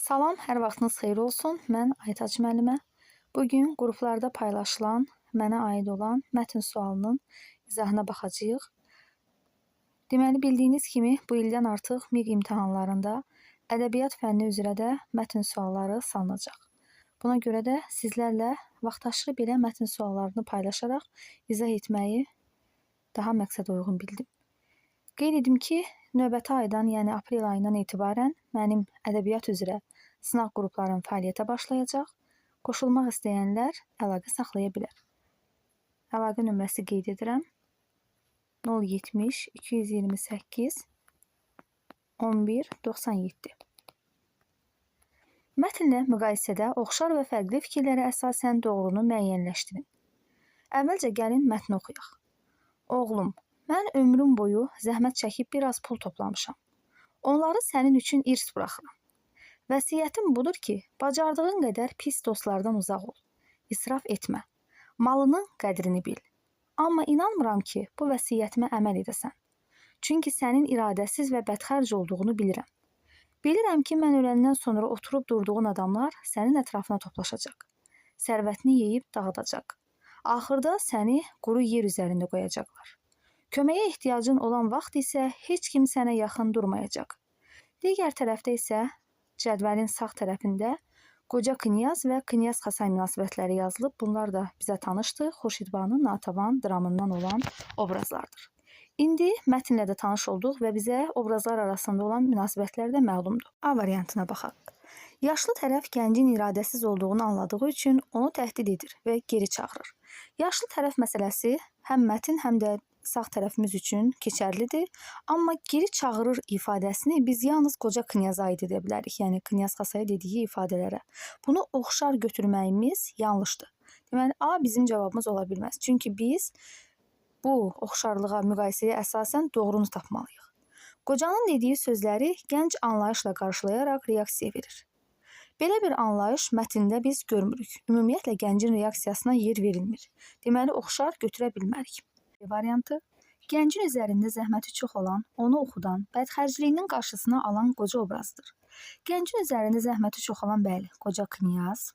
Salam, hər vaxtınız xeyir olsun. Mən Aytac müəllimə. Bugün qruplarda paylaşılan, mənə aid olan mətn sualının izahına baxacağıq. Deməli, bildiyiniz kimi bu ildən artıq MİQ imtahanlarında ədəbiyyat fənni üzrə də mətn sualları salınacaq. Buna görə də sizlərlə vaxtaşırı belə mətn suallarını paylaşaraq izah etməyi daha məqsəd uyğun bildim. Qeyd edim ki, növbəti aydan, yəni aprel ayından etibarən mənim ədəbiyyat üzrə sınaq qruplarım fəaliyyətə başlayacaq. Qoşulmaq istəyənlər əlaqə saxlaya bilər. Əlaqə nömrəsi qeyd edirəm. 070 228 11 97. Mətnlə müqayisədə oxşar və fərqli fikirlərə əsasən doğrunu müəyyənləşdirin. Əvvəlcə gəlin mətni oxuyaq. Oğlum, mən ömrüm boyu zəhmət çəkib biraz pul toplamışam. Onları sənin üçün irs buraxıram. Vəsiyyətim budur ki, bacardığın qədər pis dostlardan uzaq ol. İsraf etmə. Malının qədrini bil. Amma inanmıram ki, bu vəsiyyətimə əməl edəsən. Çünki sənin iradəsiz və bədxərc olduğunu bilirəm. Bilirəm ki, mən öləndən sonra oturub durduğun adamlar sənin ətrafına toplaşacaq. Sərvətini yeyib dağıdacaq. Axırda səni quru yer üzərində qoyacaqlar. Köməyə ehtiyacın olan vaxt isə heç kim sənə yaxın durmayacaq. Digər tərəfdə isə cədvəlin sağ tərəfində qoca knyaz və knyaz Xasay münasibətləri yazılıb. Bunlar da bizə tanışdır. Xurşidbanın Natəvan dramından olan obrazlardır. İndi mətnlə də tanış olduq və bizə obrazlar arasında olan münasibətlər də məlumdur. A variantına baxaq. Yaşlı tərəf gəncin iradəsiz olduğunu anladığı üçün onu təhdid edir və geri çağırır. Yaşlı tərəf məsələsi həm mətn, həm də sağ tərəfimiz üçün keçərlidir. Amma geri çağırır ifadəsini biz yalnız qoca knyaza aid edə bilərik. Yəni, knyaz Xasaya dediyi ifadələrə. Bunu oxşar götürməyimiz yanlışdır. Deməli, A bizim cavabımız ola bilməz. Çünki biz bu oxşarlığa, müqayisəyə əsasən doğrunu tapmalıyıq. Qocanın dediyi sözləri gənc anlayışla qarşılayaraq reaksiya verir. Belə bir anlayış mətndə biz görmürük. Ümumiyyətlə, gəncin reaksiyasına yer verilmir. Deməli, oxşar götürə bilmərik. Variantı, gəncin üzərində zəhməti çox olan, onu oxudan, bədxərcliyinin qarşısına alan qoca obrazıdır. Gəncin üzərində zəhməti çox olan, bəli, qoca knyaz,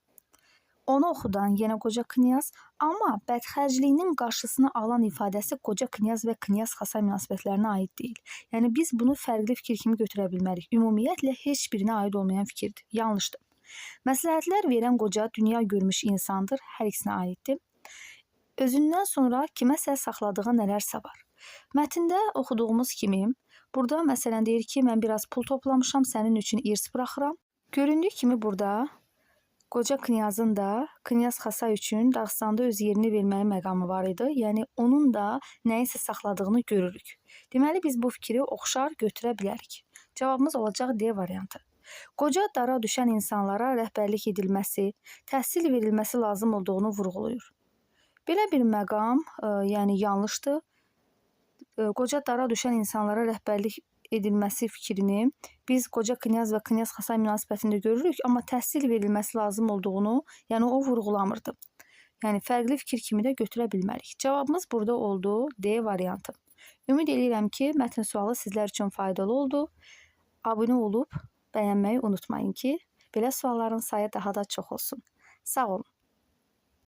onu oxudan, yenə qoca knyaz, amma bədxərcliyinin qarşısına alan ifadəsi qoca knyaz və knyaz Xasay münasibətlərinə aid deyil. Yəni, biz bunu fərqli fikir kimi götürə bilmərik. Ümumiyyətlə, heç birinə aid olmayan fikirdir. Yanlışdır. Məsləhətlər verən qoca dünya görmüş insandır, hər ikisinə aiddir. Özündən sonra kiməsə saxladığı nələrsə var. Mətndə oxuduğumuz kimi, burada məsələn deyir ki, mən biraz pul toplamışam, sənin üçün irs buraxıram. Göründüyü kimi burada qoca knyazın da knyaz Xasay üçün Dağıstanda öz yerini verməyi məqamı var idi. Yəni, onun da nəyisə saxladığını görürük. Deməli, biz bu fikri oxşar götürə bilərik. Cavabımız olacaq D variantı. Qoca dara düşən insanlara rəhbərlik edilməsi, təhsil verilməsi lazım olduğunu vurğulayır. Belə bir məqam, yəni yanlışdır. Qoca dara düşən insanlara rəhbərlik edilməsi fikrini biz qoca knyaz və knyaz Xasay münasibətində görürük, amma təhsil verilməsi lazım olduğunu, yəni o vurğulamırdı. Yəni fərqli fikir kimi də götürə bilmərik. Cavabımız burada oldu, D variantı. Ümid edirəm ki, mətn sualı sizlər üçün faydalı oldu. Abunə olub bəyənməyi unutmayın ki, belə sualların sayı daha da çox olsun. Sağ olun.